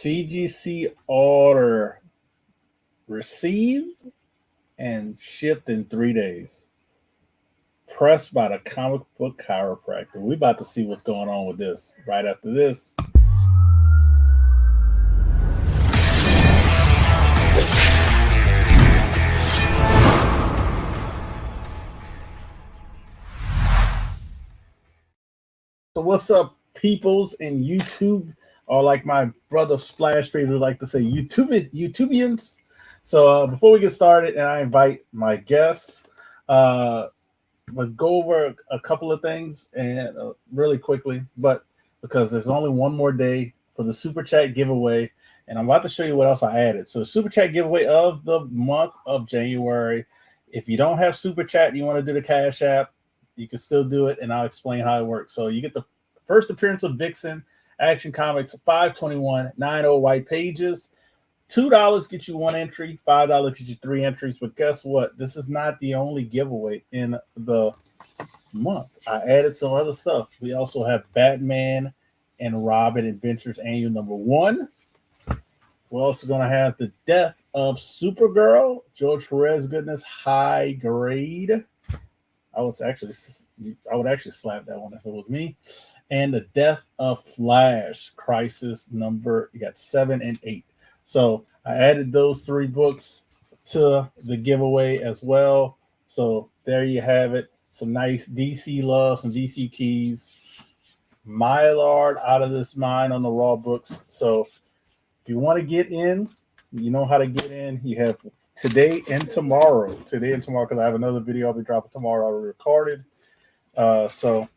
CGC order received and shipped in 3 days. Pressed by the comic book chiropractor. We're about to see what's going on with this right after this. So what's up, peoples in YouTube, or like my brother Splash Page would like to say, YouTubians. So before we get started, and I invite my guests, let's go over a couple of things and really quickly, but because there's only one more day for the Super Chat giveaway, and I'm about to show you what else I added. So Super Chat giveaway of the month of January. If you don't have Super Chat and you want to do the Cash App, you can still do it, and I'll explain how it works. So you get the first appearance of Vixen, Action Comics, 521, 90 white pages. $2 gets you one entry, $5 gets you 3 entries. But guess what? This is not the only giveaway in the month. I added some other stuff. We also have Batman and Robin Adventures Annual number 1. We're also going to have The Death of Supergirl, George Perez goodness, high grade. I would actually slap that one if it was me. And The Death of Flash, Crisis number, you got 7 and 8. So I added those 3 books to the giveaway as well. So there you have it. Some nice DC love, some DC keys. Mylar out of this mine on the raw books. So if you want to get in, you know how to get in. You have today and tomorrow, because I have another video I'll be dropping tomorrow. I already recorded. So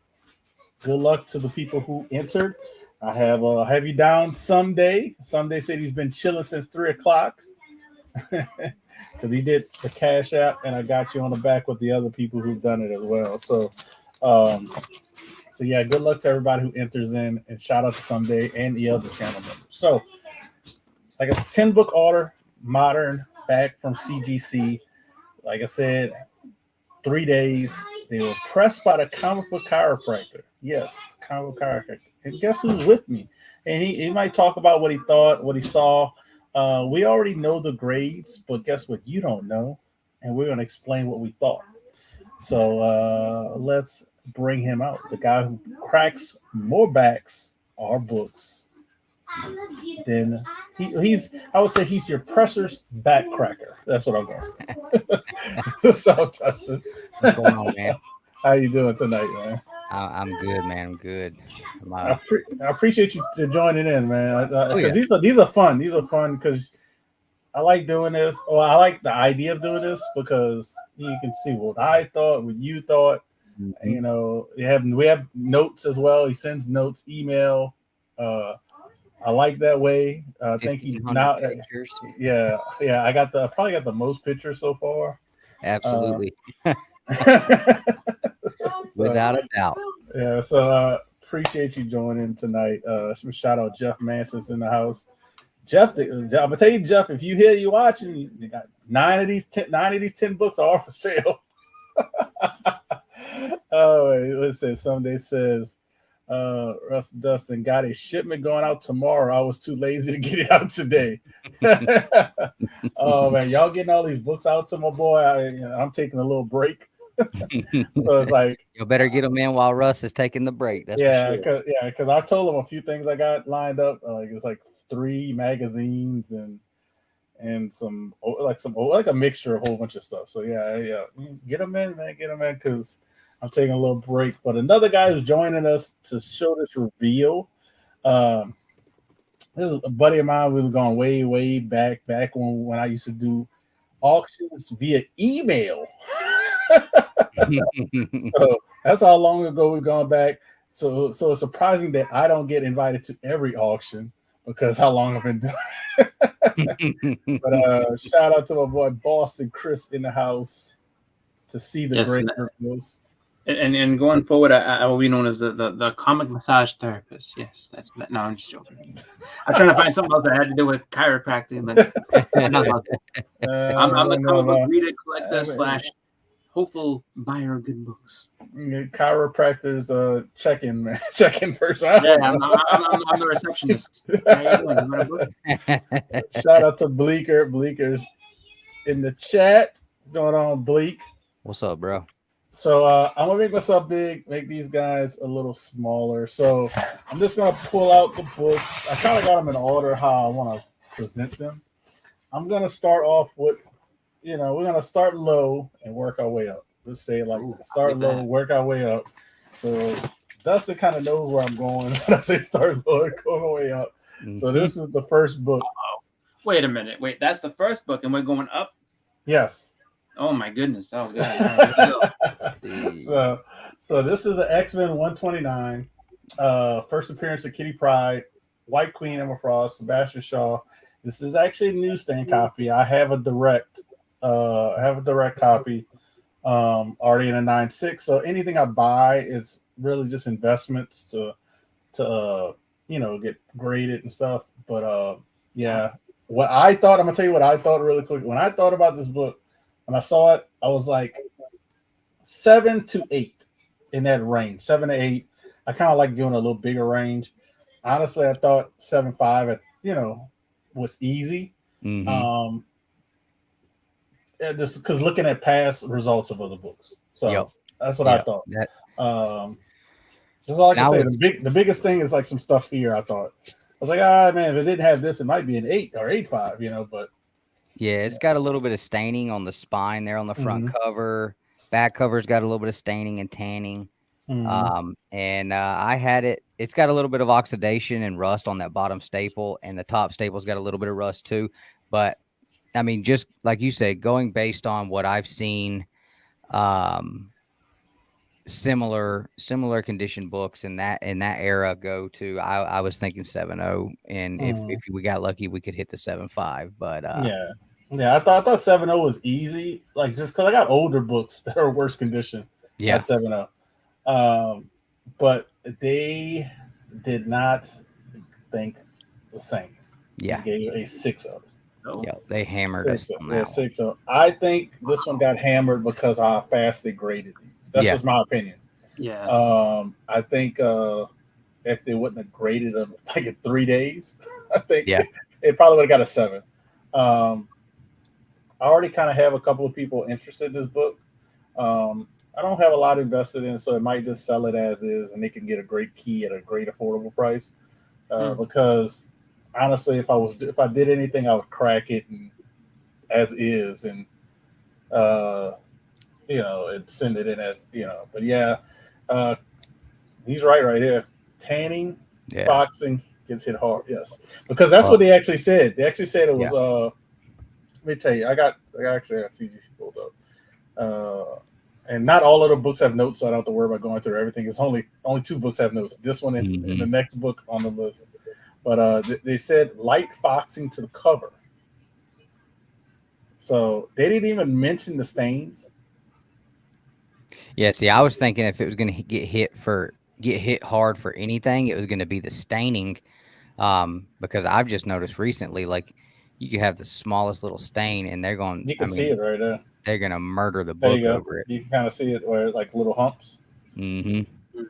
good luck to the people who entered. I have you down Someday. Someday said he's been chilling since 3 o'clock because he did the Cash App, and I got you on the back with the other people who've done it as well. So, so yeah, good luck to everybody who enters in, and shout out to Someday and the other channel members. So, like a 10-book order, modern, back from CGC. Like I said, 3 days. They were pressed by the comic book chiropractor. Yes, the comic book chiropractor. And guess who's with me? And he might talk about what he thought, what he saw. We already know the grades, but guess what? You don't know. And we're going to explain what we thought. So let's bring him out. The guy who cracks more backs or books than he's, I would say he's your presser's back cracker. That's what I'm going to say. So, Dustin, What's going on, man? How you doing tonight, man? I'm good, man. I'm good. I appreciate you joining in, man. Yeah. These are fun. These are fun because I like doing this. Or I like the idea of doing this because you can see what I thought, what you thought. Mm-hmm. You know, we have notes as well. He sends notes, email. I like that way. I think he now. Pictures. Yeah. I probably got the most pictures so far. Absolutely. Without a doubt. Yeah, so appreciate you joining tonight. Shout out Jeff Mantis in the house. Jeff, I'm gonna tell you, Jeff, if you watching, you got 9 of these 10 books are for sale. Oh, it says Someday says Russ Dustin got a shipment going out tomorrow. I was too lazy to get it out today. Oh man, y'all getting all these books out to my boy. I'm taking a little break. So it's like you better get them in while Russ is taking the break. That's because I told him a few things I got lined up. Like it's like 3 magazines and some a mixture of a whole bunch of stuff. So yeah, get them in, man. Get them in because I'm taking a little break. But another guy who's joining us to show this reveal. This is a buddy of mine. We were going way back when I used to do auctions via email. So that's how long ago we've gone back. So it's surprising that I don't get invited to every auction because how long I've been doing it. But shout out to my boy Boston Chris in the house to see the great reveals. And going forward, I will be known as the comic massage therapist. Yes, that's no, I'm just joking. I'm trying to find something else that had to do with chiropractic, but I'm the comic book reader collector / hopeful buyer of good books. chiropractor's check-in man, check-in person. Yeah, I'm the receptionist. How you doing? You want a book? Shout out to Bleeker. Bleeker's in the chat. What's going on, Bleak? What's up, bro? So I'm gonna make myself big, make these guys a little smaller. So I'm just gonna pull out the books. I kind of got them in order how I want to present them. I'm gonna start off with, we're gonna start low and work our way up. Let's say like start low, work our way up. So Dustin kind of knows where I'm going when I say start low and go my way up. Mm-hmm. So this is the first book. Uh-oh. Wait a minute. Wait, that's the first book, and we're going up? Yes. Oh my goodness! Oh god! So this is an X-Men 129. First appearance of Kitty Pryde, White Queen, Emma Frost, Sebastian Shaw. This is actually a newsstand copy. I have a direct copy, already in a 9.6. So anything I buy is really just investments to get graded and stuff. But yeah, what I thought, I'm gonna tell you what I thought really quick. When I thought about this book, when I saw it, I was like 7 to 8 in that range, 7 to 8. I kind of like giving a little bigger range. Honestly, I thought 7.5 was easy. Mm-hmm. Just because looking at past results of other books. So that's what I thought. That's all I can say. The biggest thing is like some stuff here. I thought I was like, man, if it didn't have this, it might be an 8 or 8.5, but yeah, it's got a little bit of staining on the spine there on the front cover. Back cover's got a little bit of staining and tanning. And I had it. It's got a little bit of oxidation and rust on that bottom staple, and the top staple's got a little bit of rust too. But I mean, just like you said, going based on what I've seen, similar condition books in that era go to. I was thinking 7.0, and if we got lucky, we could hit the 7.5. But yeah, I thought 7.0 was easy, like just because I got older books that are worse condition. Yeah, at 7.0. But they did not think the same. Yeah, they gave a 6.0. Yeah, they hammered us on that. 6.0. I think this one got hammered because of how fast they graded these. That's just my opinion. Yeah. I think if they wouldn't have graded them like in 3 days, I think it probably would have got a 7. I already kind of have a couple of people interested in this book. I don't have a lot invested in it, so it might just sell it as is, and they can get a great key at a great affordable price. Because honestly, if I did anything, I would crack it as is, and and send it in as But yeah, he's right here. Tanning, boxing gets hit hard. Yes, because that's what they actually said. They actually said it was. Let me tell you, I got CGC pulled up. And not all of the books have notes, so I don't have to worry about going through everything. It's only 2 books have notes. This one and the next book on the list. But they said light foxing to the cover. So they didn't even mention the stains. Yeah, see, I was thinking if it was going to get hit hard for anything, it was going to be the staining. Because I've just noticed recently, like you could have the smallest little stain, and they're going. You can see it right there. They're gonna murder the book over it. You can kind of see it where it's like little humps. Mm-hmm.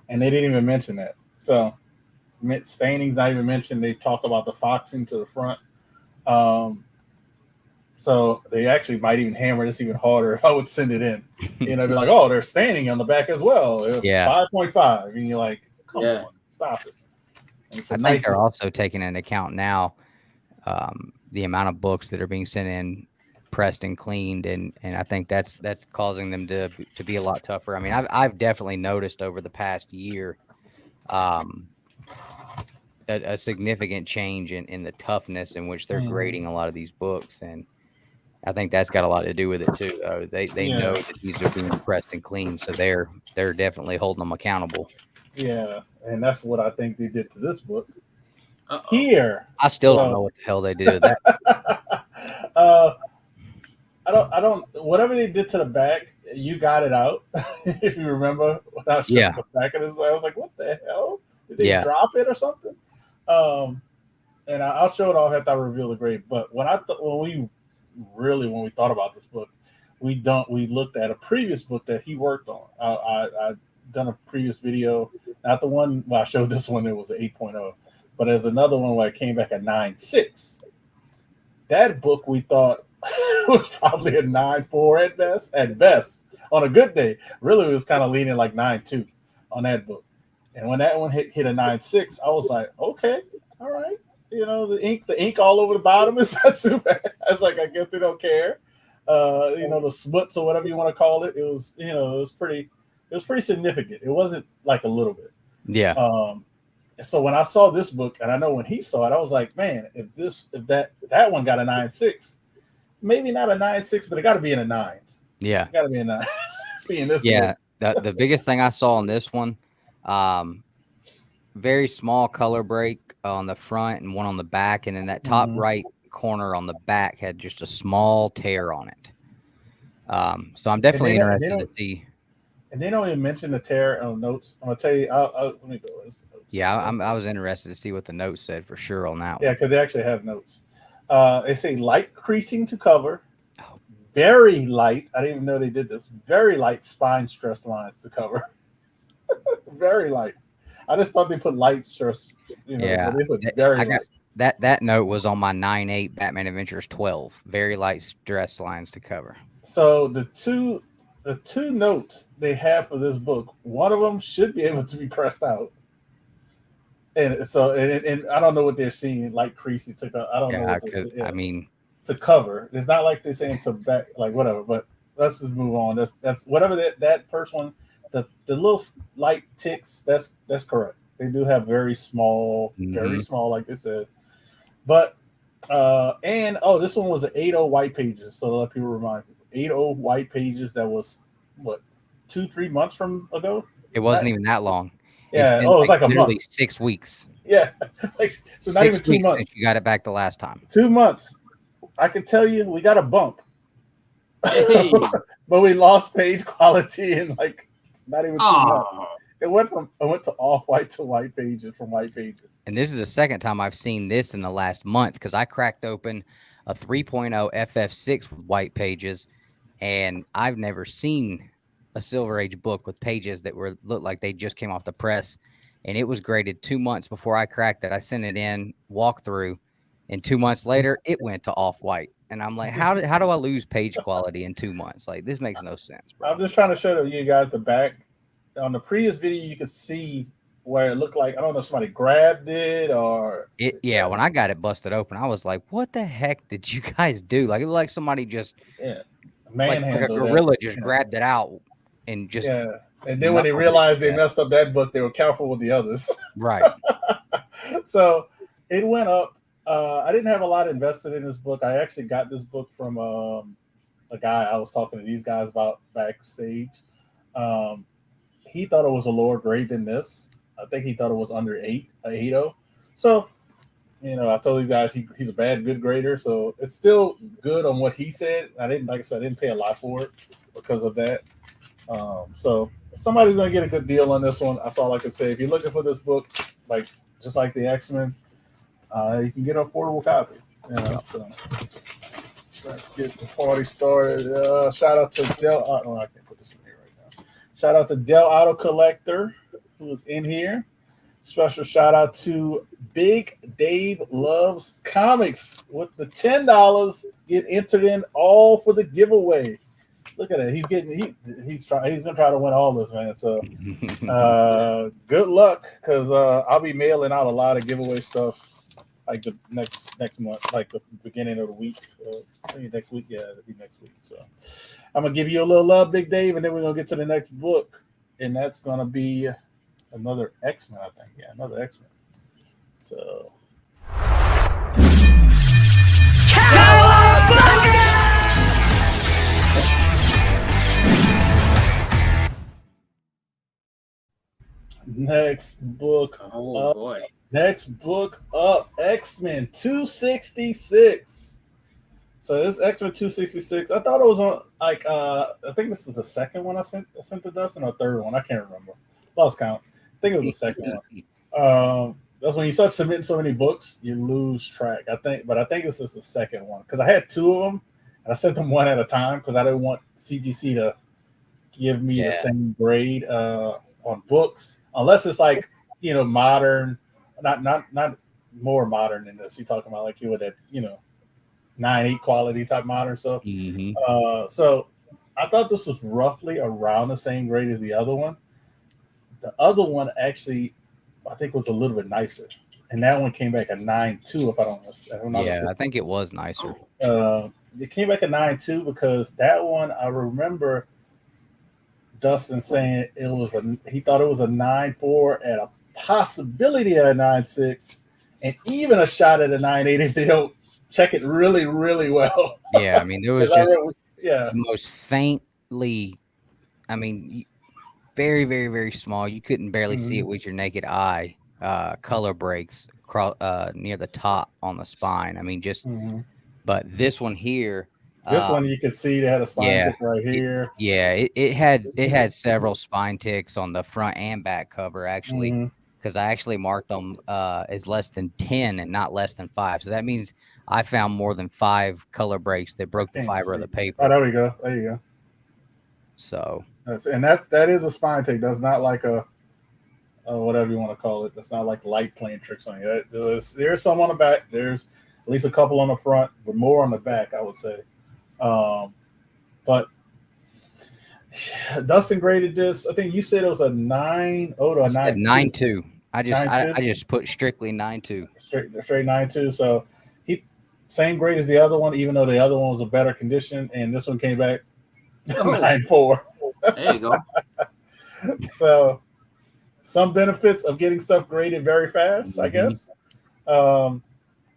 And they didn't even mention that. So staining's not even mentioned. They talk about the foxing to the front. So they actually might even hammer this even harder if I would send it in. Be like, oh, they're staining on the back as well. Yeah. 5.5. And you're like, come on, stop it. I think they're also taking into account now the amount of books that are being sent in pressed and cleaned, and I think that's causing them to be a lot tougher. I mean, I've definitely noticed over the past year a significant change in the toughness in which they're grading a lot of these books, and I think that's got a lot to do with it too. They know that these are being pressed and cleaned, so they're definitely holding them accountable. Yeah, and that's what I think they did to this book. Here, I still don't know what the hell they did with that. I don't. Whatever they did to the back, you got it out. If you remember, when I showed the back of this book, I was like, "What the hell? Did they drop it or something?" And I'll show it off after I reveal the grade. But when we thought about this book, we looked at a previous book that he worked on. I done a previous video, not the one I showed this one. It was an 8.0, but there's another one where it came back at 9.6. That book we thought was probably a 9.4 at best. At best, on a good day, really it was kind of leaning like 9.2 on that book. And when that one hit a 9.6, I was like, okay, all right. The ink all over the bottom is not too bad. I was like, I guess they don't care. The smuts or whatever you want to call it. It was, it was pretty significant. It wasn't like a little bit. Yeah. So when I saw this book, and I know when he saw it, I was like, man, if that one got a 9.6, maybe not a 9.6, but it got to be in the nines. Yeah. It got to be in the seeing this. Yeah. The biggest thing I saw on this one, very small color break on the front and one on the back, and then that top right corner on the back had just a small tear on it. So I'm definitely interested to see. And they don't even mention the tear on notes. I'm gonna tell you. Let me go. Yeah, I was interested to see what the notes said for sure on that one. Yeah, because they actually have notes. They say light creasing to cover, very light. I didn't even know they did this. Very light spine stress lines to cover. Very light. I just thought they put light stress. Yeah, they put very light. That note was on my 9.8 Batman Adventures 12. Very light stress lines to cover. So the two notes they have for this book, one of them should be able to be pressed out. And so, and I don't know what they're seeing, light creasy to cover. I don't know what they're seeing. I mean, to cover. It's not like they're saying to back, like whatever. But let's just move on. That's whatever that first one. The little light ticks. That's correct. They do have very small, like they said. But this one was an 8.0 white pages. So let people remind people, 8.0 white pages. That was what 2-3 months from ago. It wasn't even that long. Yeah. It was like a month. 6 weeks. Yeah. So not even 2 months. Since you got it back the last time. 2 months. I can tell you, we got a bump. Hey. But we lost page quality in like not even 2 months. It went to off white to white pages from white pages. And this is the second time I've seen this in the last month because I cracked open a 3.0 FF6 with white pages, and I've never seen a Silver Age book with pages that looked like they just came off the press. And it was graded 2 months before I cracked it. I sent it in, walked through, and 2 months later, it went to off white. And I'm like, how do I lose page quality in 2 months? Like, this makes no sense, bro. I'm just trying to show you guys the back. On the previous video, you could see where it looked like, I don't know if somebody grabbed it or... Yeah, when I got it busted open, I was like, what the heck did you guys do? Like, it looked like somebody just... Yeah, like a gorilla just grabbed it out and just... Yeah, and then when they realized they messed up that book, they were careful with the others. Right. So it went up. I didn't have a lot invested in this book. I actually got this book from a guy I was talking to these guys about backstage. He thought it was a lower grade than this. I think he thought it was under 8.0. So, I told you guys he's a good grader. So it's still good on what he said. I didn't pay a lot for it because of that. So somebody's going to get a good deal on this one. That's all I can say. If you're looking for this book, just like the X-Men, you can get an affordable copy. So let's get the party started. Shout out to Del. I can't put this in here right now. Shout out to Del Auto Collector, who is in here. Special shout out to Big Dave Loves Comics with the $10. Get entered in all for the giveaway. Look at it. He's gonna try to win all this, man. So good luck, because I'll be mailing out a lot of giveaway stuff like the next month, like the beginning of the week. Maybe next week, yeah, it'll be next week. So I'm gonna give you a little love, Big Dave, and then we're gonna get to the next book, and that's gonna be another X-Men, I think. Yeah, another X-Men. So next book up. Next book up, X-Men 266. So this X-Men 266, I thought it was on I think this is the second one I sent to Dustin, or third one. I can't remember. Lost count. I think it was the second one. That's when you start submitting so many books, you lose track. I think this is the second one, because I had two of them, And I sent them one at a time because I didn't want CGC to give me the same grade on books, unless it's like modern, not more modern than this. You're talking about like you with that 9.8 quality type modern stuff. So I thought this was roughly around the same grade as the other one. The other one actually, I think, was a little bit nicer, and that one came back a 9.2. If I don't mistaken. I think it was nicer. It came back a 9.2 because that one I remember Dustin saying he thought it was a 9.4 and a possibility of a 9.6, and even a shot at a 9.8 if they don't check it really, really well. Yeah, I mean, there was just the most faintly, I mean, very, very, very small. You couldn't barely see it with your naked eye. Color breaks near the top on the spine. I mean, just, but this one here. This one you could see they had a spine tick right here. It had several spine ticks on the front and back cover actually, because I actually marked them as less than 10 and not less than 5. So that means I found more than 5 color breaks that broke the fiber of the paper. Oh, there we go. There you go. So that is a spine tick. That's not like a whatever you want to call it. That's not like light playing tricks on you. There's some on the back. There's at least a couple on the front, but more on the back, I would say. But Dustin graded this. I think you said it was a 9.0 to a 9.2. I just put strictly 9.2. Straight 9.2. So same grade as the other one, even though the other one was a better condition, and this one came back 9.4. There you go. So some benefits of getting stuff graded very fast, I guess.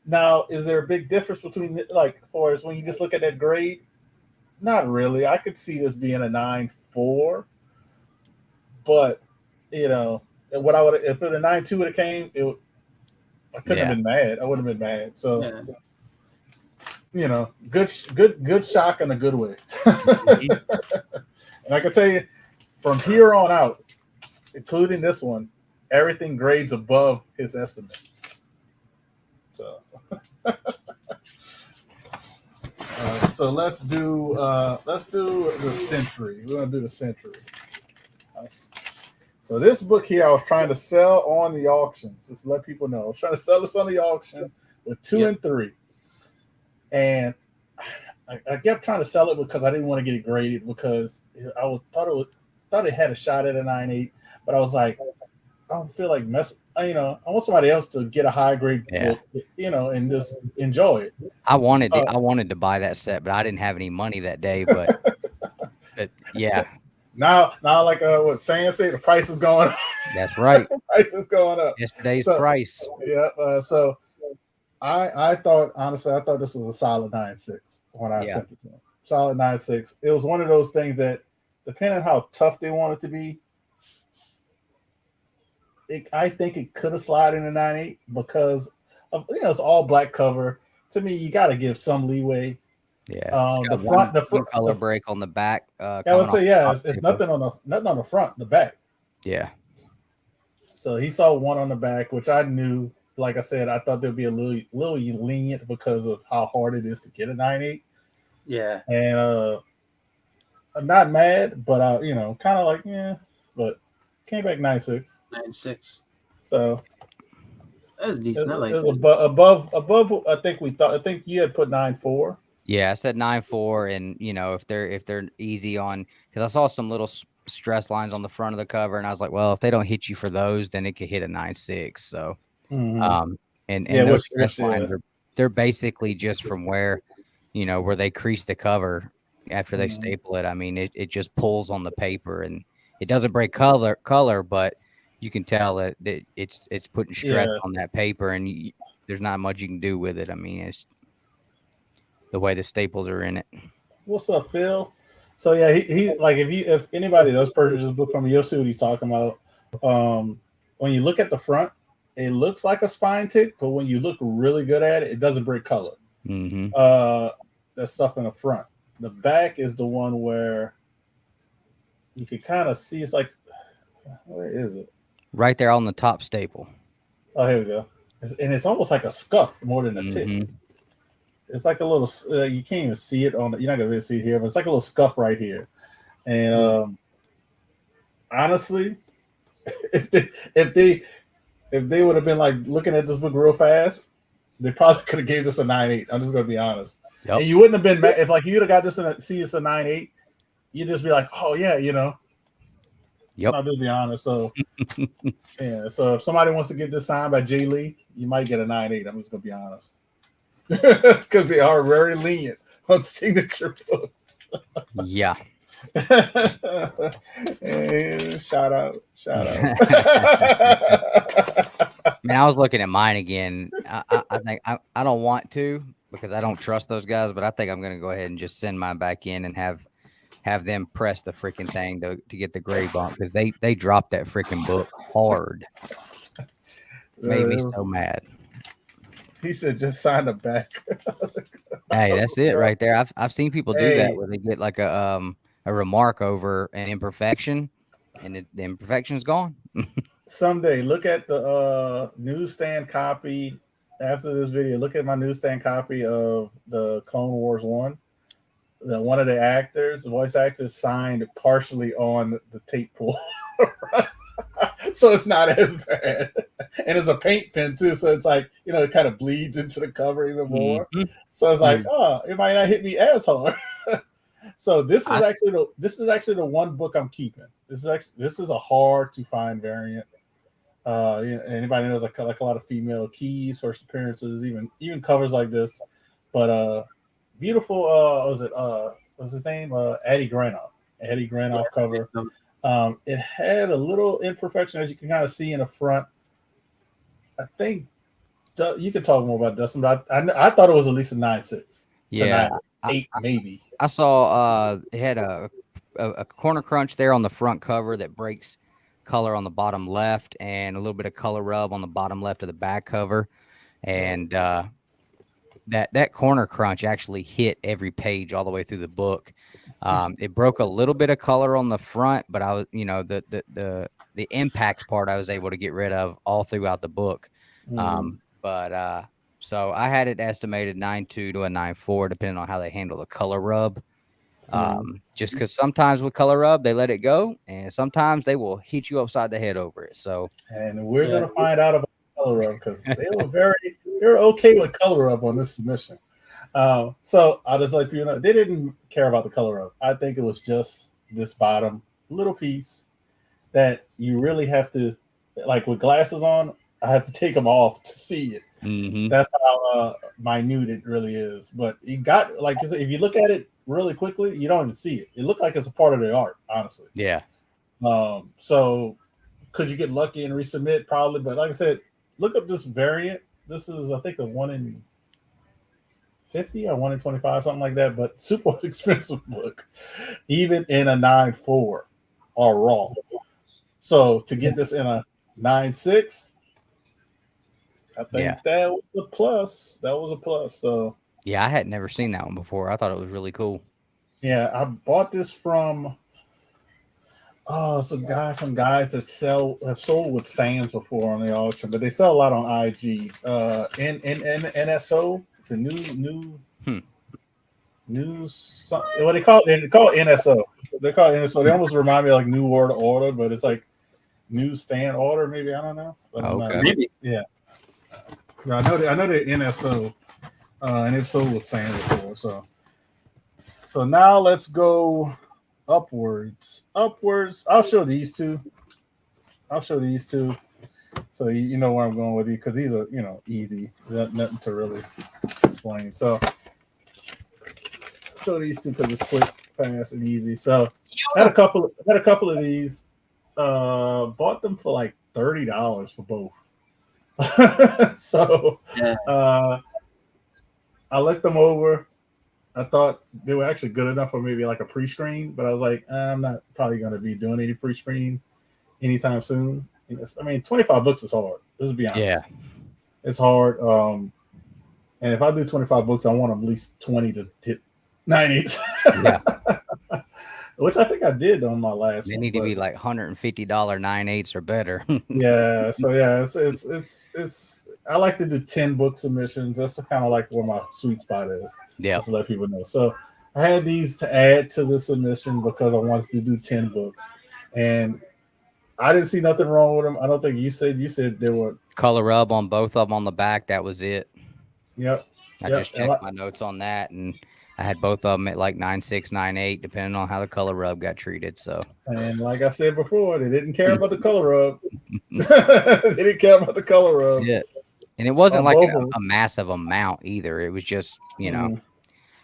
Now, is there a big difference between, like, far as when you just look at that grade? Not really. I could see this being a 9.4, but what I would, if a 9.2 would have came, I couldn't have been mad. I wouldn't have been mad. So, good shock in a good way. And I can tell you, from here on out, including this one, everything grades above his estimate. So, so let's do the Century. We're gonna do the Century. So this book here, I was trying to sell on the auctions. Just to let people know, I was trying to sell this on the auction with 2 and 3, and I kept trying to sell it because I didn't want to get it graded because thought it had a shot at a 9.8, but I was like, I don't feel like messing. I want somebody else to get a high grade book, and just enjoy it. I wanted to buy that set, but I didn't have any money that day. But yeah. Now, like what Sam said, the price is going up. That's right. The price is going up. Yesterday's price. Yeah. So I thought this was a solid 9.6 when I sent it to him. Solid 9.6. It was one of those things that, depending on how tough they want it to be, I think it could have slid in a 9.8 because of, it's all black cover. To me, you got to give some leeway. Yeah. The front color break on the back. I would say it's nothing on the front, the back. Yeah. So he saw one on the back, which I knew. Like I said, I thought there'd be a little lenient because of how hard it is to get a 9.8. Yeah. And I'm not mad, but kind of like but came back 9.6. 9.6. So that was decent. I like it was above. I think you had put 9.4. Yeah, I said 9.4, and if they're easy on, because I saw some little stress lines on the front of the cover, and I was like, well, if they don't hit you for those, then it could hit a 9.6. So, and those stress lines they're basically just from where they crease the cover after they staple it. I mean, it just pulls on the paper, and it doesn't break color, but you can tell that it's putting stress on that paper, and there's not much you can do with it. I mean, it's the way the staples are in it. What's up, Phil? So yeah, he like if anybody does purchase this book from me, you'll see what he's talking about. When you look at the front, it looks like a spine tick, but when you look really good at it, it doesn't break color. That stuff in the front. The back is the one where you can kind of see. It's like, where is it? Right there on the top staple. Oh, here we go. And it's almost like a scuff more than a tick. It's like a little. You can't even see it on. You're not gonna really see it here, but it's like a little scuff right here. And honestly, if they if they if they would have been like looking at this book real fast, they probably could have gave this a 9.8. I'm just gonna be honest. Yep. And you wouldn't have been mad if like you'd have got this in a see it's a 9.8. You'd just be like, oh yeah, you know. Yep. I'll just be honest. So yeah. So if somebody wants to get this signed by Jay Lee, you might get a 9.8. I'm just gonna be honest. Because they are very lenient on signature books. Yeah. Hey, shout out. Man, I was looking at mine again. I think I don't want to because I don't trust those guys, but I think I'm gonna go ahead and just send mine back in and have them press the freaking thing to get the grade bump because they dropped that freaking book hard. Made me so mad. He said just sign the back. Hey, that's it right there. I've seen people do that where they get like a remark over an imperfection and the imperfection's gone. Someday look at the newsstand copy after this video. Look at my newsstand copy of the Clone Wars 1. One of the voice actors signed partially on the tape pull. So it's not as bad. And it's a paint pen too, so it's like, you know, it kind of bleeds into the cover even more. Mm-hmm. So it's like, it might not hit me as hard. So this is actually the one book I'm keeping. This is a hard to find variant. Anybody knows I collect a lot of female keys, first appearances, even covers like this. But beautiful. What's his name? Eddie Granoff cover. It had a little imperfection as you can kind of see in the front. I think you can talk more about Dustin, but I thought it was at least a 9.6. Yeah, 9.8 maybe. I saw it had a corner crunch there on the front cover that breaks color on the bottom left and a little bit of color rub on the bottom left of the back cover, and that corner crunch actually hit every page all the way through the book. It broke a little bit of color on the front, but I was, you know, the impact part I was able to get rid of all throughout the book. So I had it estimated 9.2 to a 9.4, depending on how they handle the color rub. Just because sometimes with color rub they let it go, and sometimes they will hit you upside the head over it. So, and we're gonna find out about color rub because they're okay with color rub on this submission. So I'll just let you know they didn't care about the color rub. I think it was just this bottom little piece that you really have to, like with glasses on, I have to take them off to see it. Mm-hmm. That's how minute it really is. But it got, like I said, if you look at it really quickly, you don't even see it. It looked like it's a part of the art, honestly. Yeah. So could you get lucky and resubmit? Probably. But like I said, look up this variant. This is, I think, a 1 in 50 or 1 in 25, something like that. But super expensive book, even in a 9.4 or raw. So to get this in a 9.6, I think that was a plus. That was a plus. So yeah, I had never seen that one before. I thought it was really cool. Yeah, I bought this from some guys that have sold with Sands before on the auction, but they sell a lot on IG. NSO. It's a new news. What they call it? They call it NSO. They call it NSO. They almost remind me of like New World Order, but it's like newsstand order. Maybe I don't know. Okay. Maybe. Yeah. I know they're NSO, and they've sold with Sands before. So now let's go upwards. I'll show these two. So you know where I'm going with these because these are, you know, easy. Nothing to really explain. So show these two because it's quick, fast, and easy. So I had a couple of these. Bought them for like $30 for both. So I looked them over. I thought they were actually good enough for maybe like a pre-screen, but I was like, I'm not probably going to be doing any pre-screen anytime soon. I mean, 25 books is hard. Let's be honest. Yeah, it's hard. And if I do 25 books, I want at least 20 to hit 90s. Yeah. Which I think I did on my last. They need to be like $150 9/8 or better. Yeah. So yeah, it's I like to do 10 book submissions. That's kind of like where my sweet spot is. Yeah. Just to let people know. So I had these to add to the submission because I wanted to do 10 books, and I didn't see nothing wrong with them. I don't think you said there were color rub on both of them on the back. That was it. Yep. I just checked my notes on that, and I had both of them at like 9.6, 9.8, depending on how the color rub got treated. So, and like I said before, they didn't care about the color rub. They didn't care about the color rub. Yeah, and it wasn't like a massive amount either. It was just, you know,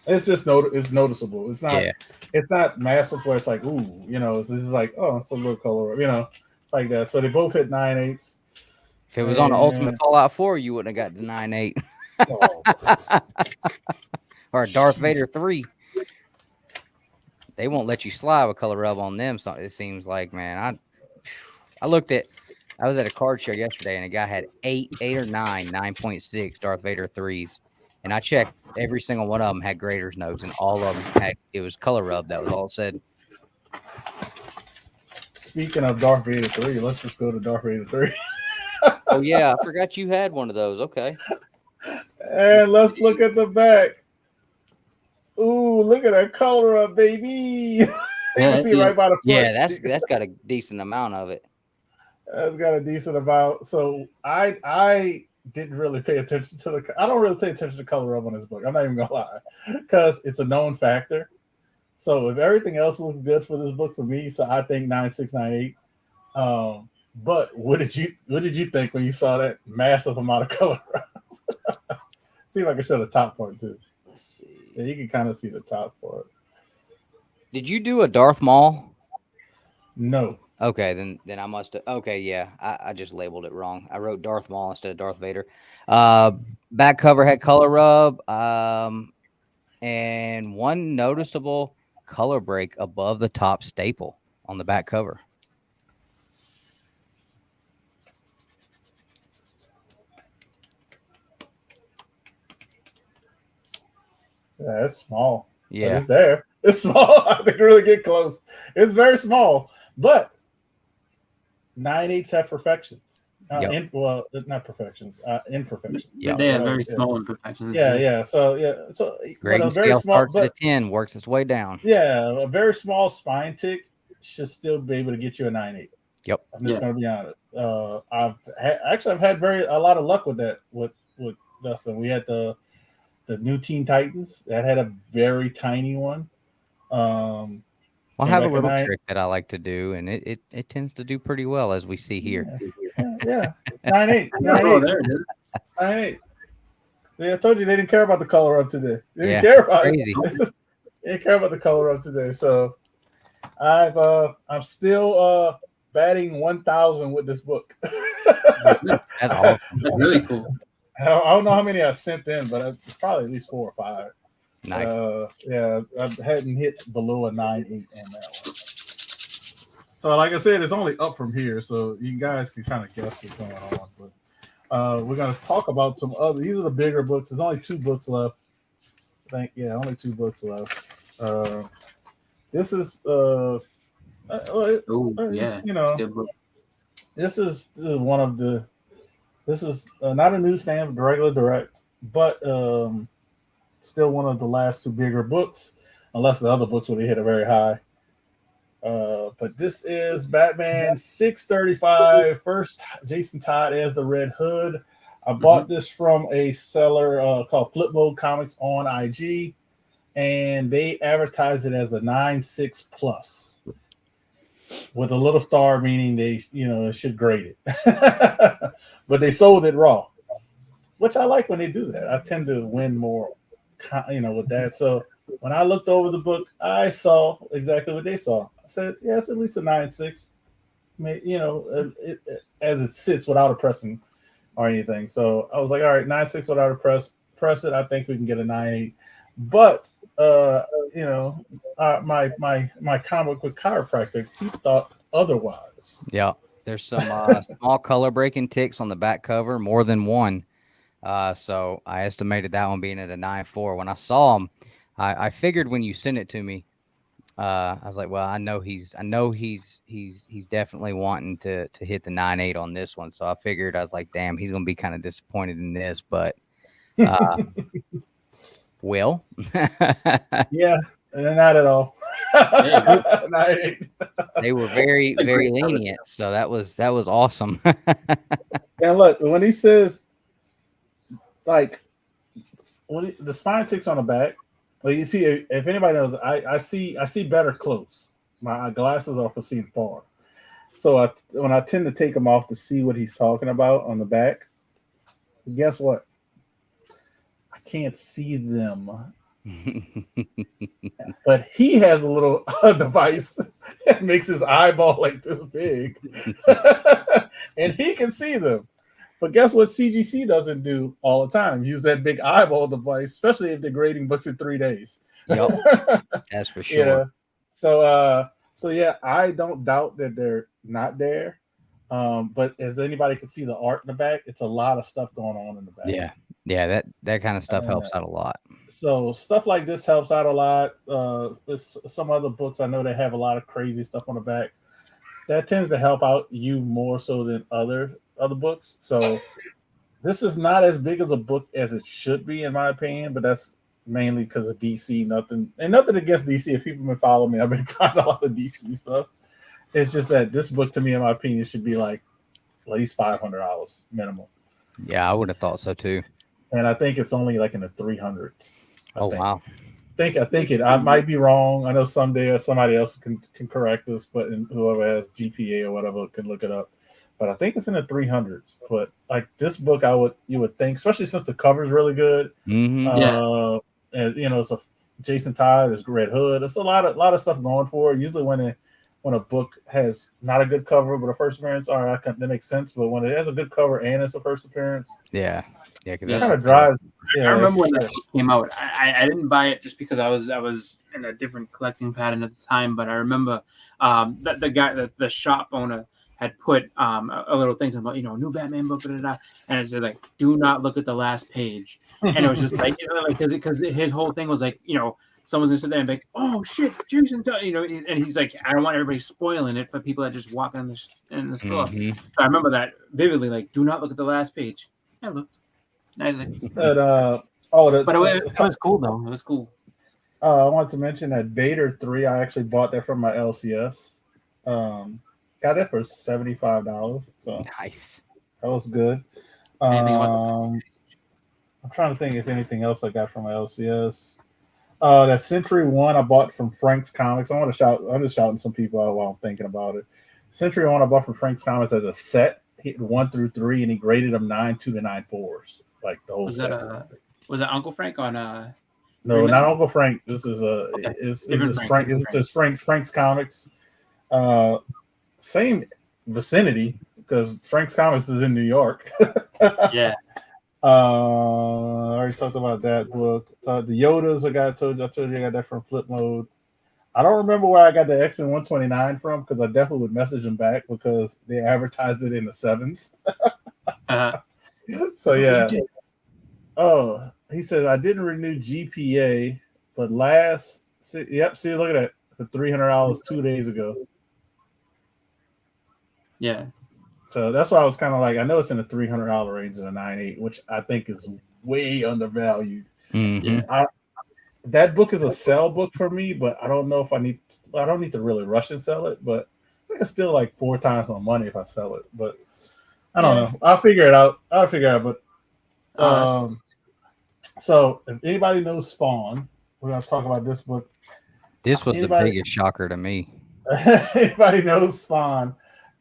it's just it's noticeable. It's not. Yeah. It's not massive where it's like, ooh, you know. It's just like, oh, it's a little color rub, you know. It's like that. So they both hit 9.8s. If it was on the Ultimate Fallout 4, you wouldn't have got the 9.8. Oh. Or a Darth Vader 3. They won't let you slide with color rub on them. So it seems like, man, I was at a card show yesterday, and a guy had 8 or 9.6 Darth Vader 3s. And I checked every single one of them had graders notes, and all of them it was color rub. That was all it said. Speaking of Darth Vader 3, let's just go to Darth Vader 3. Oh, yeah. I forgot you had one of those. Okay. And let's look at the back. Ooh, look at that color up, baby. You can see right by the foot. Yeah, that's got a decent amount of it. That's got a decent amount. So I didn't really pay attention to I don't really pay attention to color up on this book. I'm not even gonna lie, because it's a known factor. So if everything else looks good for this book for me, so I think 9.6, 9.8. But what did you think when you saw that massive amount of color? See if I can show the top part too. Let's see. Yeah, you can kind of see the top part. Did you do a Darth Maul? No. Okay, then I must have. Okay, yeah, I just labeled it wrong. I wrote Darth Maul instead of Darth Vader. Back cover had color rub, and one noticeable color break above the top staple on the back cover. Yeah, it's small. Yeah, it's there. It's small. I think really get close. It's very small, but 9.8s have perfections. Yep. Not perfections. Imperfections. Yeah, they have very small imperfections. Yeah. So grading scale starts at a 10, works its way down. Yeah, a very small spine tick should still be able to get you a 9.8. Yep. I'm just gonna be honest. I've had a lot of luck with that with Dustin. We had the new Teen Titans that had a very tiny one. I have a little trick that I like to do, and it tends to do pretty well, as we see here. Yeah. 9.8. Oh, there it is. 9.8. Yeah, I told you they didn't care about the color up today. They didn't care about it. They didn't care about the color up today. So I'm still batting 1,000 with this book. That's awesome. That's really cool. I don't know how many I sent in, but it's probably at least 4 or 5. Nice. Yeah, I hadn't hit below a 9.8 on that one. So, like I said, it's only up from here, so you guys can kind of guess what's going on. But we're going to talk about some other. These are the bigger books. There's only 2 books left. Only 2 books left. This is yeah. You know, this is one of the. This is not a newsstand, but regular direct, but still one of the last 2 bigger books, unless the other books would have hit a very high. But this is Batman 635. First, Jason Todd as the Red Hood. I bought this from a seller called Flip Mode Comics on IG, and they advertise it as a 9.6 plus with a little star, meaning they should grade it. But they sold it raw, which I like when they do that. I tend to win more, with that. So when I looked over the book, I saw exactly what they saw. I said, yeah, it's at least a 9.6, as it sits without a pressing or anything. So I was like, all right, 9.6 without a press it. I think we can get a 9.8. But my comic with chiropractic, he thought otherwise. Yeah, there's some small color breaking ticks on the back cover, more than one. So I estimated that one being at a 9.4. When I saw them, I figured when you sent it to me, I was like, well, I know he's definitely wanting to hit the 9.8 on this one. So I figured, I was like, damn, he's gonna be kind of disappointed in this, but well, yeah, not at all. They were very, very lenient. So that was awesome. And look, when he says, like, the spine ticks on the back, like you see, if anybody knows, I see better close. My glasses are for seeing far. So when I tend to take them off to see what he's talking about on the back, guess what? I can't see them. But he has a little device that makes his eyeball like this big, and he can see them. But guess what? CGC doesn't do all the time. Use that big eyeball device, especially if they're grading books in 3 days. Yep, that's for sure. Yeah. So yeah, I don't doubt that they're not there. But as anybody can see the art in the back, it's a lot of stuff going on in the back. Yeah, that kind of stuff helps out a lot. So stuff like this helps out a lot. There's some other books I know that have a lot of crazy stuff on the back. That tends to help out you more so than other books. So this is not as big as a book as it should be, in my opinion, but that's mainly because of DC. Nothing against DC. If people have been following me, I've been trying a lot of DC stuff. It's just that this book, to me, in my opinion, should be like at least $500 minimum. Yeah, I would have thought so too. And I think it's only like in the 300s. Wow. I think it. I might be wrong. I know someday somebody else can correct us, but whoever has GPA or whatever can look it up. But I think it's in the 300s. But like this book, you would think, especially since the cover is really good. Mm-hmm. And it's a Jason Todd, there's Red Hood. There's a lot of stuff going for it. Usually when a book has not a good cover but a first appearance, all right, that makes sense. But when it has a good cover and it's a first appearance, because it kind of drives. I remember when that book came out. I didn't buy it just because I was in a different collecting pattern at the time. But I remember that the shop owner had put a little thing about new Batman book, and it said like, do not look at the last page, and it was just like because his whole thing was like someone's gonna sit there and be like, oh shit, Jason, and he's like, I don't want everybody spoiling it for people that just walk in the store. Mm-hmm. So I remember that vividly, like, do not look at the last page. I looked. Nice. But it was cool though. It was cool. I wanted to mention that Vader 3. I actually bought that from my LCS. Got that for $75. So nice. That was good. I'm trying to think if anything else I got from my LCS. That Century 1 I bought from Frank's Comics. I'm just shouting some people out while I'm thinking about it. Century 1 I bought from Frank's Comics as a set, 1 through 3, and he graded them 9.2 to 9.4s, like the whole set. Was that Uncle Frank on? No, not Uncle Frank. This is Frank. This is Frank's Comics. Same vicinity because Frank's Comics is in New York. Yeah. I already talked about that book. The Yodas I told you I got that from Flip Mode. I don't remember where I got the X-Men 129 from because I definitely would message them back because they advertised it in the 7s. So yeah. Oh, he says I didn't renew GPA, but see, look at that for $300 2 days ago. Yeah. So that's why I was kind of like, I know it's in the $300 range in a 9.8, which I think is way undervalued. Mm-hmm. That book is a sell book for me, but I don't know if I don't need to really rush and sell it, but I think it's still like 4 times my money if I sell it. But I don't know. I'll figure it out. But so if anybody knows Spawn, we're gonna talk about this book. This was the biggest shocker to me. Anybody knows Spawn?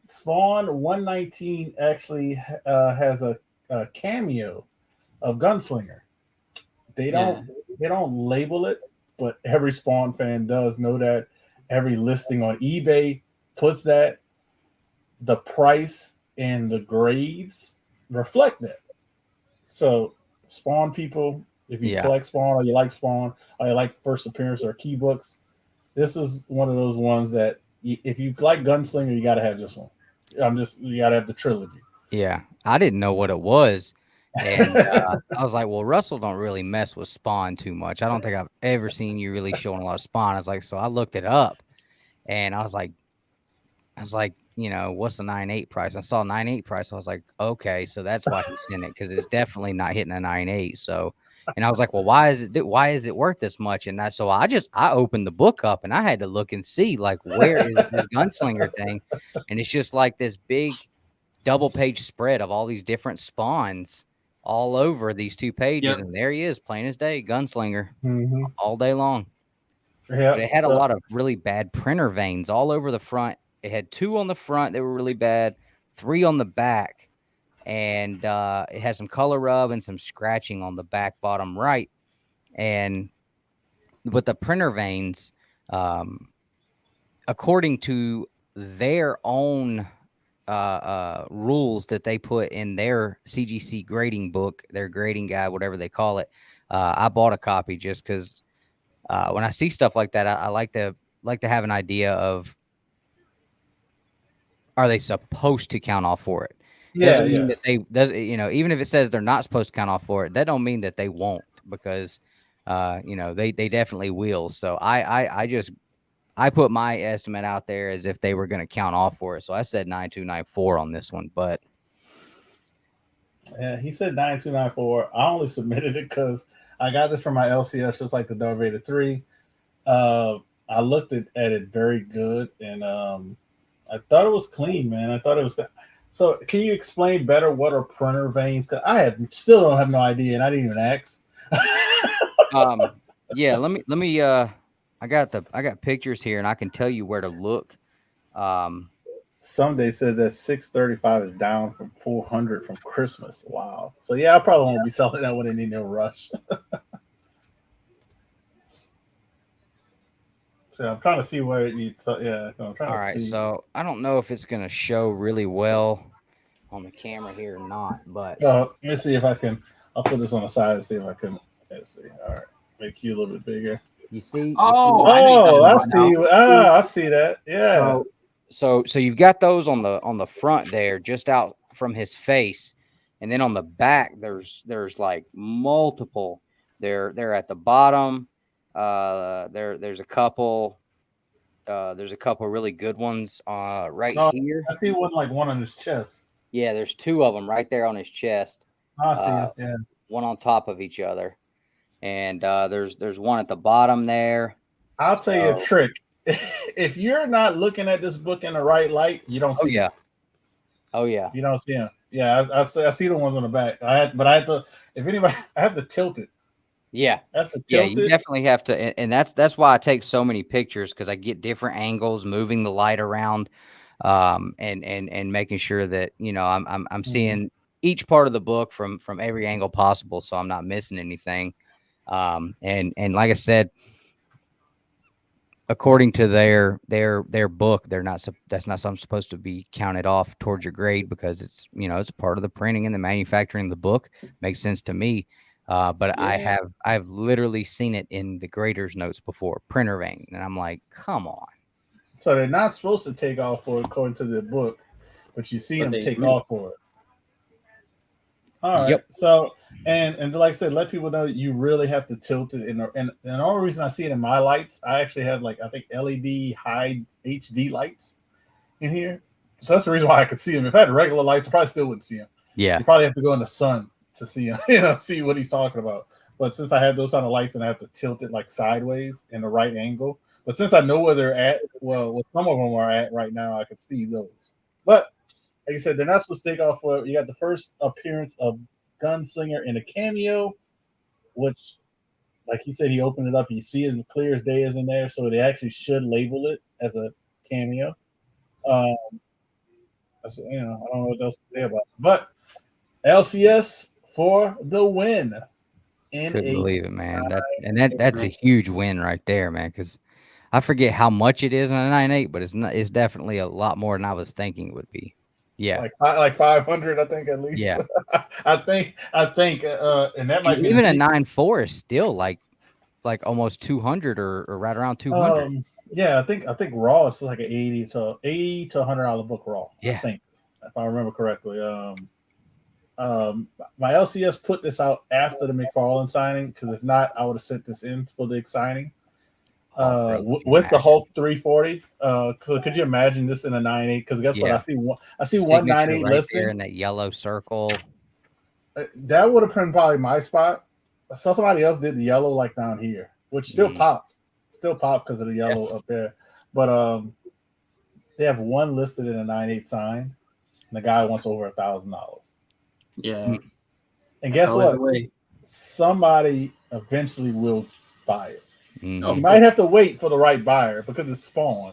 Spawn 119 actually has a cameo of Gunslinger. They don't label it, but every Spawn fan does know that. Every listing on eBay puts that. The price and the grades reflect that. So Spawn people, if you collect Spawn or you like Spawn or you like first appearance or key books, this is one of those ones that if you like Gunslinger, you got to have this one. You got to have the trilogy. Yeah, I didn't know what it was And I was like, well, Russell don't really mess with Spawn too much. I don't think I've ever seen you really showing a lot of Spawn. I was like, so I looked it up, and I was like, what's the 9.8 price? I saw 9.8 price. I was like, okay, so that's why he sent it, because it's definitely not hitting a 9.8. So, and I was like, well, why is it worth this much? And I opened the book up, and I had to look and see, like, where is this gunslinger thing? And it's just like this big double page spread of all these different spawns all over these 2 pages. Yep. And there he is, plain as day, gunslinger Mm-hmm. all day long. Yeah, But it had a lot of really bad printer veins all over the front. It had 2 on the front that were really bad, 3 on the back, and it had some color rub and some scratching on the back bottom right. And with the printer veins, according to their own rules that they put in their CGC grading book, their grading guide, whatever they call it, I bought a copy just because when I see stuff like that, I like to have an idea of, are they supposed to count off for it? Doesn't mean that even if it says they're not supposed to count off for it, that don't mean that they won't, because they definitely will. So I put my estimate out there as if they were going to count off for it. So I said 9294 on this one, but yeah, he said 9294. I only submitted it because I got this from my LCS, just like the Darth Vader 3. I looked at it very good, and I thought it was clean, man. I thought it was. So, can you explain better what are printer veins? Because still don't have no idea, and I didn't even ask. Yeah, let me. I got pictures here, and I can tell you where to look. Someday says that 635 is down from 400 from Christmas. Wow. So yeah, I probably won't be selling that when they need no rush. So I'm trying to see where you. Yeah, I'm trying All to right, see. so I don't know if it's gonna show really well on the camera here or not, but Let me see if I can. I'll put this on the side and see if I can. Let's see. All right, make you a little bit bigger. you see. Oh, I see. I see that. Yeah. So you've got those on the front there, just out from his face, and then on the back there's like multiple. They're at the bottom. There's a couple. There's a couple really good ones right here. I see one on his chest. Yeah, there's 2 of them right there on his chest. I see it. Yeah. One on top of each other, and there's one at the bottom there. I'll tell you a trick. If you're not looking at this book in the right light, you don't see. Oh yeah. You don't see him. Yeah, I see the ones on the back. I have to. If anybody, I have to tilt it. Yeah. I have to tilt you definitely have to, and that's why I take so many pictures, because I get different angles, moving the light around, and making sure that I'm seeing each part of the book from every angle possible, so I'm not missing anything. And like I said, according to their book, that's not something supposed to be counted off towards your grade, because it's it's part of the printing and the manufacturing of the book. Makes sense to me. But yeah. I've literally seen it in the grader's notes before, printer vein, and I'm like, come on. So they're not supposed to take off for it according to the book, but you see them take off for it. All right. Yep. So and like I said, let people know you really have to tilt it. And the only reason I see it in my lights, I actually have I think LED high HD lights in here. So that's the reason why I could see them. If I had regular lights, I probably still wouldn't see them. Yeah. You probably have to go in the sun to see him, see what he's talking about. But since I have those kind of lights and I have to tilt it like sideways in the right angle, but since I know where they're at, well, some of them are at right now, I can see those. But like I said, they're not supposed to take off for. You got the first appearance of Gunslinger in a cameo, which, like he said, he opened it up. You see it clear as day is in there, so they actually should label it as a cameo. I don't know what else to say about it. But LCS for the win. Couldn't believe it, man. That's a huge win right there, man. Because I forget how much it is on a 9.8, but it's definitely a lot more than I was thinking it would be. Yeah, like 500, I think, at least. Yeah, I think, and that might be even a 9.4 is still like almost 200 or right around 200. Yeah, I think raw is like an $80 to $100 book raw. Yeah, I think, if I remember correctly. My LCS put this out after the McFarlane signing because if not, I would have sent this in for the signing. With the Hulk 340, could you imagine this in a 9.8? Because guess what? I see 198 right listed there in that yellow circle. That would have been probably my spot. So somebody else did the yellow like down here, which still popped because of the yellow up there. But they have one listed in a 9.8 sign, and the guy wants over $1,000. Yeah, and guess what? Somebody eventually will buy it. Mm-hmm. You might have to wait for the right buyer because it's Spawn,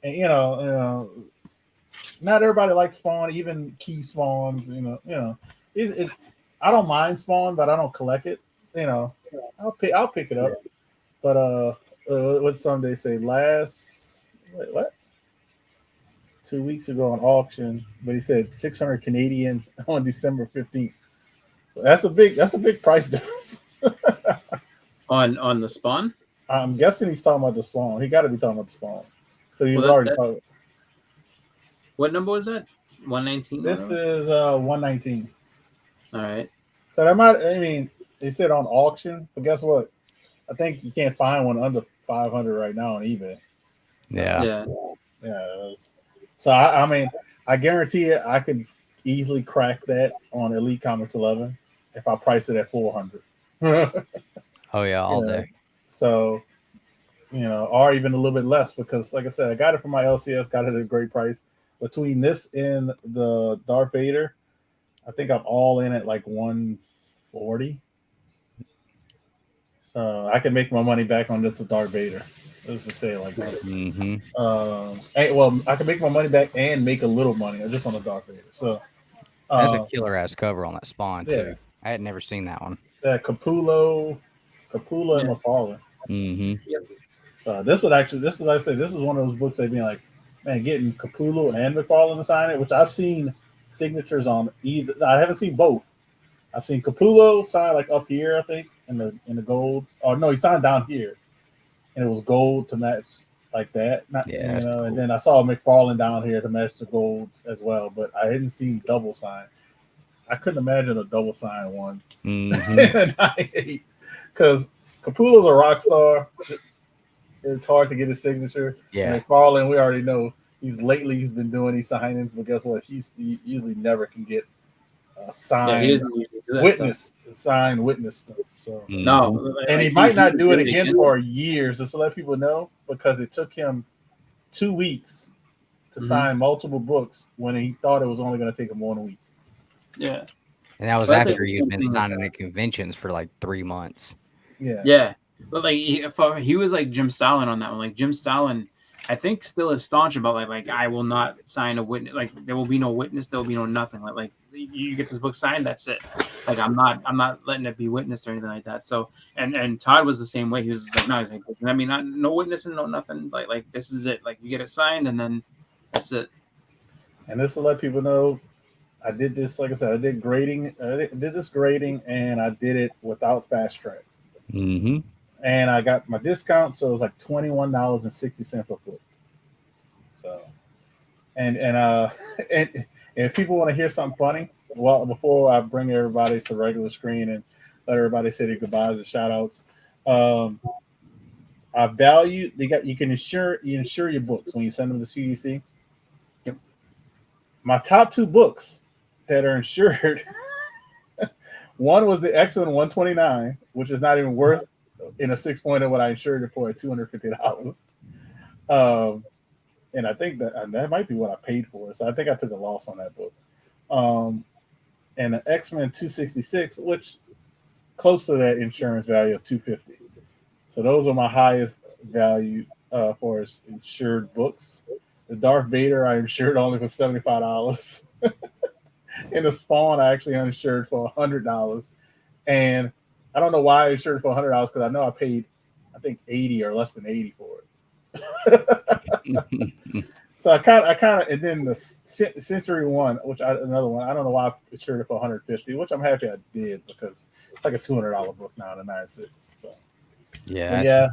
and you know, not everybody likes Spawn, even key spawns. It's I don't mind Spawn, but I don't collect it. I'll pick it up. But what Sunday say? What? 2 weeks ago on auction, but he said 600 Canadian on December 15th. That's a big price difference. on the Spawn. I'm guessing he's talking about the Spawn. He got to be talking about the Spawn because he was already talking. What number was that? 119. This is 119. All right. So that might. I mean, they said on auction, but guess what? I think you can't find one under 500 right now on eBay. Yeah. So I mean, I guarantee it. I could easily crack that on Elite Comics 11 if I price it at 400. Oh yeah, all day. So, or even a little bit less because, like I said, I got it from my LCS, got it at a great price. Between this and the Darth Vader, I think I'm all in at like 140. So I can make my money back on this Darth Vader. Let's just say it like that. Mm-hmm. I can make my money back and make a little money just on the Darth Vader. So that's a killer ass cover on that Spawn too. Yeah. I had never seen that one. Capullo and McFarlane. Mm-hmm. This is like I said, this is one of those books that being like, man, getting Capullo and McFarlane to sign it, which I've seen signatures on either. I haven't seen both. I've seen Capullo sign like up here, I think, in the gold. Oh no, he signed down here, and it was gold to match like that. Cool. And then I saw McFarlane down here to match the gold as well, but I hadn't seen double sign. I couldn't imagine a double sign one. Because Capullo's a rock star. It's hard to get his signature. Yeah. And McFarlane, we already know he's been doing these signings, but guess what? He usually never can get a signed witness stuff. So no, and he might not do it again for years, just to let people know, because it took him 2 weeks to sign multiple books when he thought it was only going to take him 1 week. Yeah. And that was after you'd been signing at conventions for like 3 months. Yeah. But like he was like Jim Stalin on that one. Like Jim Stalin, I think still is staunch about like I will not sign a witness. Like there will be no witness. There will be no nothing. Like you get this book signed, that's it. Like I'm not letting it be witnessed or anything like that. So and Todd was the same way. He was just like, no, he's like, I mean, no witness and no nothing. Like this is it. Like you get it signed and then that's it. And this will let people know. I did this, like I said, I did grading. I did this grading, and I did it without fast track. Mm-hmm. And I got my discount, so it was like $21.60 a book. So, and if people want to hear something funny, well, before I bring everybody to regular screen and let everybody say their goodbyes and shout outs, I value you can insure your books when you send them to CGC. Yep. My top 2 books that are insured. One was the X-Men 129, which is not even worth in a 6.0 what I insured it for at $250. And I think that might be what I paid for it. So I think I took a loss on that book. And the X-Men 266, which close to that insurance value of $250. So those are my highest value for insured books. The Darth Vader I insured only for $75. And the Spawn I actually uninsured for $100. And I don't know why I insured for $100 because I know I paid, I think 80 or less than 80 for it. So I kind of, and then the Century one, another one, I don't know why I insured it for $150, which I'm happy I did because it's like a $200 book now, the 9.6. So yeah,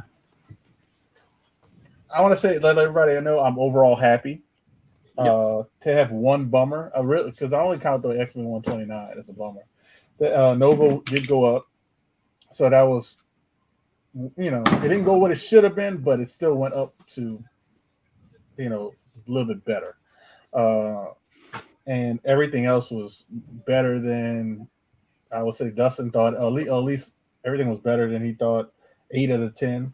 I want to say let everybody know I'm overall happy. To have one bummer, I really because I only count the X Men 129 as a bummer. The Nova did go up, so that was it didn't go what it should have been, but it still went up to a little bit better. Uh, and everything else was better than I would say Dustin thought. At least everything was better than he thought. 8 out of 10.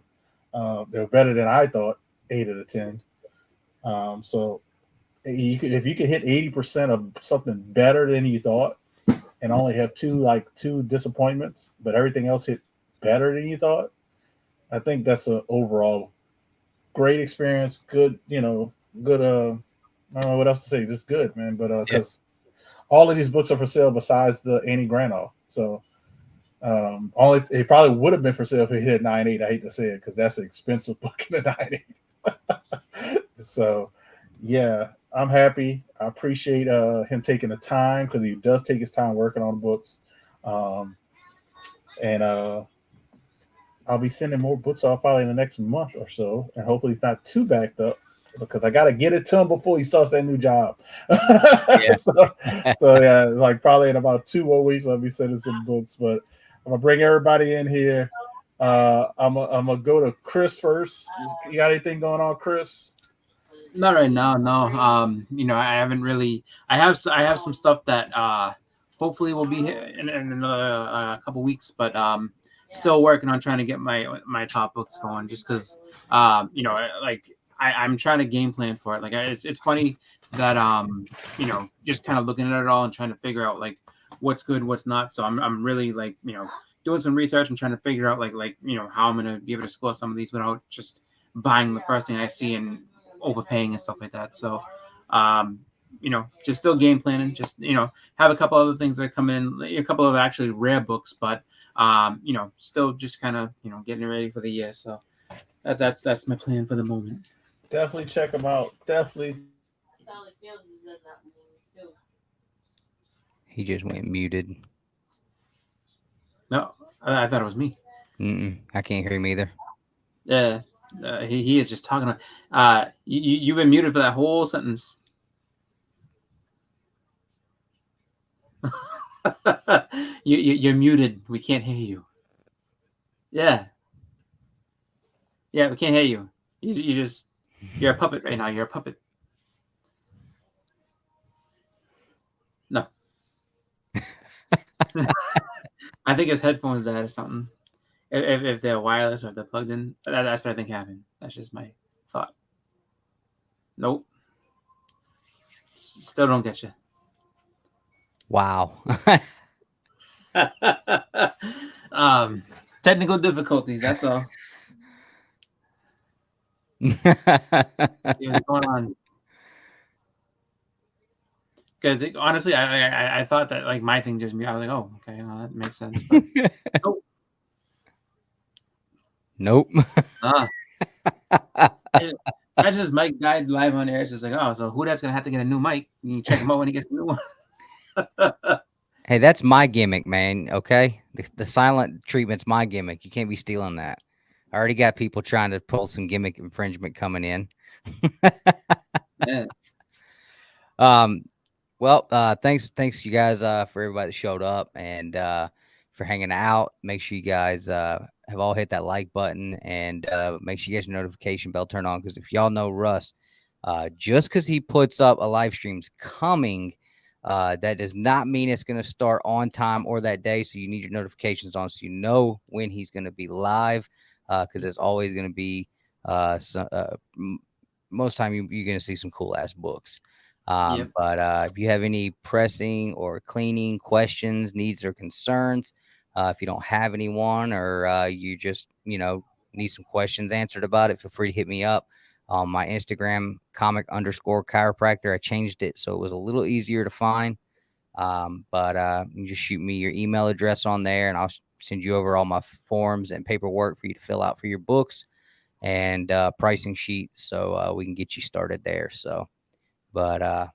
They were better than I thought. 8 out of 10. So if you could hit 80% of something better than you thought, and only have two disappointments, but everything else hit better than you thought, I think that's an overall great experience. Good, good. I don't know what else to say. Just good, man. But because all of these books are for sale besides the Annie Granoff, so only it probably would have been for sale if it hit 9.8. I hate to say it because that's an expensive book in the 9.8. So yeah, I'm happy. I appreciate him taking the time because he does take his time working on the books, and I'll be sending more books off probably in the next month or so, and hopefully it's not too backed up because I got to get it to him before he starts that new job. Yeah. so yeah, like probably in about 2 more weeks I'll be sending some books, but I'm gonna bring everybody in here. I'm gonna go to Chris first. You got anything going on, Chris? Not right now, no. I haven't really. I have some stuff that hopefully will be here in another couple weeks, but still working on trying to get my top books going. Just because I'm trying to game plan for it. Like it's funny that just kind of looking at it all and trying to figure out like what's good, what's not. So I'm really like doing some research and trying to figure out like how I'm gonna be able to score some of these without just buying the first thing I see and overpaying and stuff like that. So, just still game planning. Just have a couple other things that come in, a couple of actually rare books, but still just kind of getting ready for the year. So that's my plan for the moment. Definitely check them out. Definitely. He just went muted. No, I thought it was me. I can't hear him either. Yeah, he is just talking. You've been muted for that whole sentence. You're muted. We can't hear you. Yeah, we can't hear you. You're a puppet right now. You're a puppet. No. I think his headphones died or something. If they're wireless or if they're plugged in, that's what I think happened. That's just my thought. Nope. Still don't get you. Wow. Technical difficulties. That's all. What's going on? Because honestly, I thought that like my thing just me. I was like, oh, okay, well, that makes sense. But nope. Nope. Imagine this mic died live on air. It's just like, oh, so who that's gonna have to get a new mic? You check him out when he gets a new one. Hey, that's my gimmick, man. Okay, the silent treatment's my gimmick. You can't be stealing that. I already got people trying to pull some gimmick infringement coming in. Yeah. Well, thanks you guys for everybody that showed up and for hanging out. Make sure you guys have all hit that like button and make sure you get your notification bell turned on, because if y'all know Russ, just because he puts up a live stream's coming, that does not mean it's going to start on time or that day. So you need your notifications on so you know when he's going to be live, because there's always going to be most time you're going to see some cool ass books. But if you have any pressing or cleaning questions, needs, or concerns, if you don't have anyone or you just, need some questions answered about it, feel free to hit me up on my Instagram, comic_chiropractor. I changed it so it was a little easier to find. But you just shoot me your email address on there and I'll send you over all my forms and paperwork for you to fill out for your books and pricing sheet so we can get you started there. So. But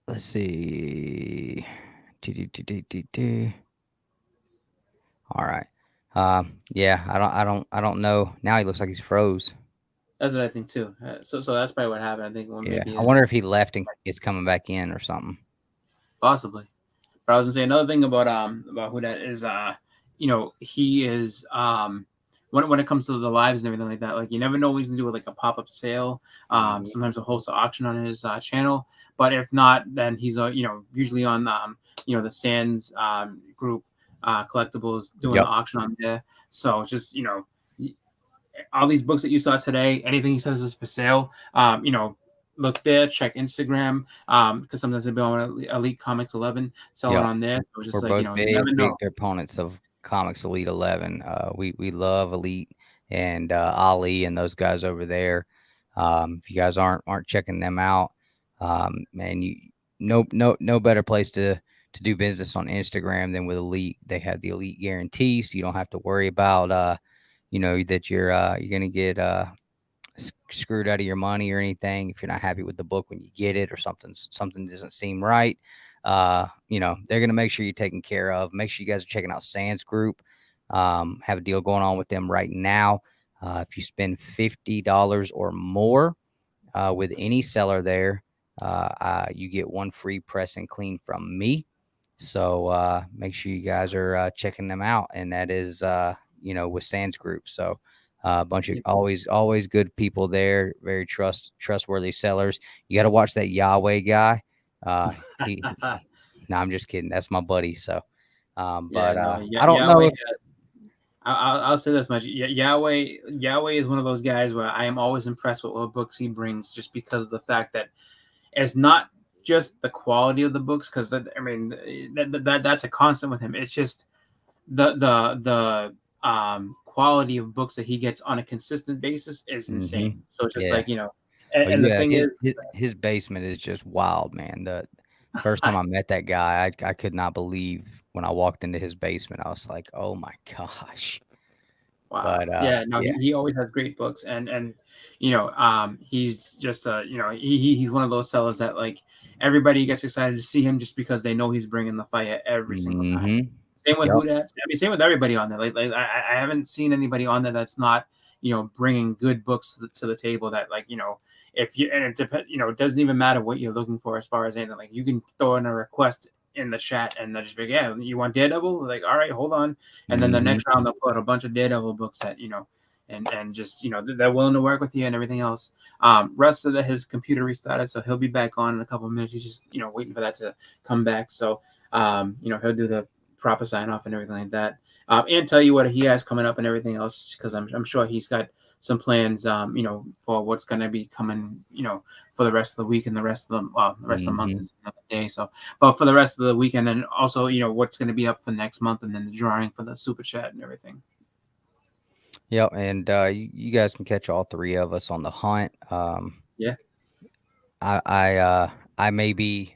let's see. All right. Yeah, I don't know. Now he looks like he's froze. That's what I think too. So that's probably what happened. I think one Yeah, maybe I is wonder if he left and is coming back in or something. possibly. But I was gonna say another thing about who that is. He is when it comes to the lives and everything like that. Like you never know what he's gonna do with like a pop up sale. Mhm. Sometimes he'll host an auction on his channel. But if not, then he's usually on the Sands group collectibles doing the Yep. auction on there. So just all these books that you saw today, anything he says is for sale. Look there, check Instagram, because sometimes they'll be on Elite Comics 11 selling Yep. on there. So it's We're just like both you never big know. proponents of Comics Elite 11. We love Elite and Ali and those guys over there. If you guys aren't checking them out, man, no better place to do business on Instagram than with Elite. They have the Elite guarantee, so you don't have to worry about that you're gonna get screwed out of your money or anything if you're not happy with the book when you get it or something doesn't seem right. They're going to make sure you're taken care of. Make sure you guys are checking out Sands Group. Have a deal going on with them right now. If you spend $50 or more with any seller there, you get one free press and clean from me. So make sure you guys are checking them out, and that is with Sands Group. So a bunch of always good people there, very trustworthy sellers. You got to watch that Yahweh guy. He No, I'm just kidding. That's my buddy. So, Yeah, no, I don't know Yahweh. if I'll say this much: Yahweh is one of those guys where I am always impressed with what books he brings, just because of the fact that it's not just the quality of the books, because that's a constant with him. It's just the quality of books that he gets on a consistent basis is insane. So it's just yeah. like and, Oh and the yeah, thing is, his basement is just wild, man. The first time I met that guy, I could not believe when I walked into his basement. I was like, "Oh my gosh!" wow, But yeah, no, yeah, he always has great books, and he's just he's one of those sellers that like everybody gets excited to see him just because they know he's bringing the fire every single time. mm-hmm. Same with Yep. who that. I mean, same with everybody on there. Like I haven't seen anybody on there that's not bringing good books to the table. That like if you and it depends. It doesn't even matter what you're looking for as far as anything. Like you can throw in a request in the chat and they'll just be like, yeah, you want Daredevil? Like, all right, hold on. And then the Mm-hmm. next round they'll put a bunch of Daredevil books that and just they're willing to work with you and everything else. Russ said that his computer restarted, so he'll be back on in a couple of minutes. He's just waiting for that to come back. So he'll do the proper sign off and everything like that, and tell you what he has coming up and everything else, because I'm sure he's got some plans, for what's going to be coming, for the rest of the week and the rest of the month Mm-hmm. is another day. So, but for the rest of the weekend, and also, what's going to be up for next month, and then the drawing for the super chat and everything. Yep. And you guys can catch all three of us on the hunt. Yeah. I may be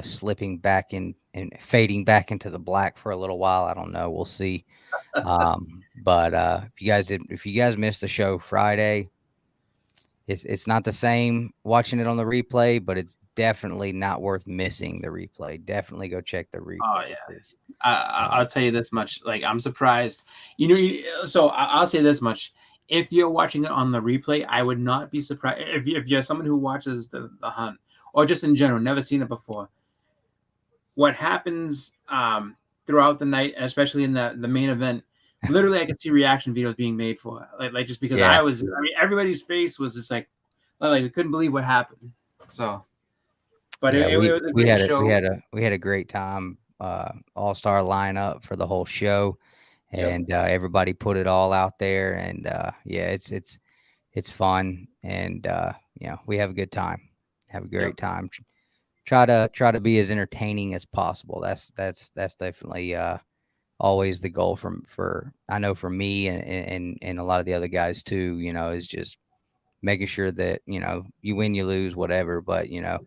slipping back in and fading back into the black for a little while. I don't know. We'll see. But if you guys missed the show Friday, it's not the same watching it on the replay, but it's definitely not worth missing the replay. Definitely go check the Oh replay. yeah. 'Cause, I'll tell you this much. Like, I'm surprised. So I'll say this much. If you're watching it on the replay, I would not be surprised if you're someone who watches the hunt, or just in general, never seen it before. What happens throughout the night, and especially in the main event, literally I could see reaction videos being made for it. Like just because yeah, everybody's face was just like we couldn't believe what happened. So, but yeah, it was a great show. we had a great time. All-star lineup for the whole show, Yep. and everybody put it all out there. And yeah, it's fun, and we have a good time. Have a Yep. great time. Try to be as entertaining as possible. That's definitely always the goal for I know for me and a lot of the other guys too. Is just making sure that you win, you lose, whatever, but Yeah.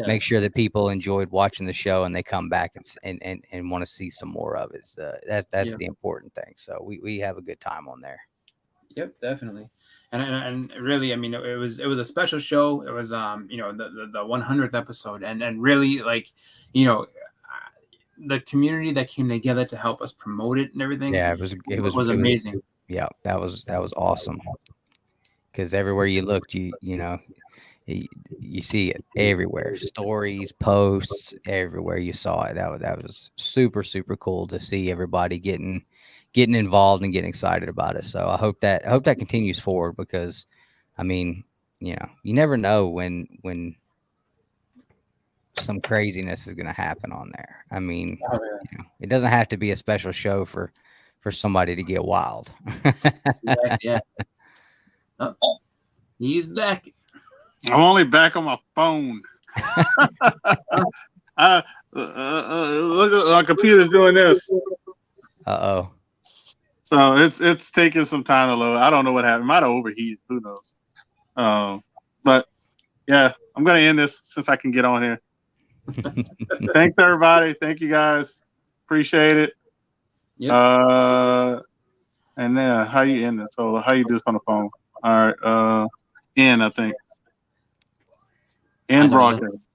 make sure that people enjoyed watching the show and they come back and want to see some more of it. So that's Yeah. the important thing. So we have a good time on there. Yep, definitely. And really, I mean, it was a special show. It was the 100th episode, and really like the community that came together to help us promote it and everything Yeah, it was was amazing. yeah, that was awesome. because everywhere you looked, you know, you see it everywhere. Stories, posts, everywhere you saw it. That was super super cool to see everybody getting involved and getting excited about it. So I hope that continues forward because, I mean, you know, you never know when some craziness is going to happen on there. I mean, Oh, yeah. you know, it doesn't have to be a special show for somebody to get wild. Exactly, yeah. Oh, he's back. I'm only back on my phone. Look at my computer's doing this. Uh-oh. So it's taking some time to load. I don't know what happened. Might have overheated. Who knows? But yeah, I'm gonna end this since I can get on here. Thanks everybody. Thank you guys. Appreciate it. Yep. And then how you end it? So how you do this on the phone? All right. End, I think. End broadcast.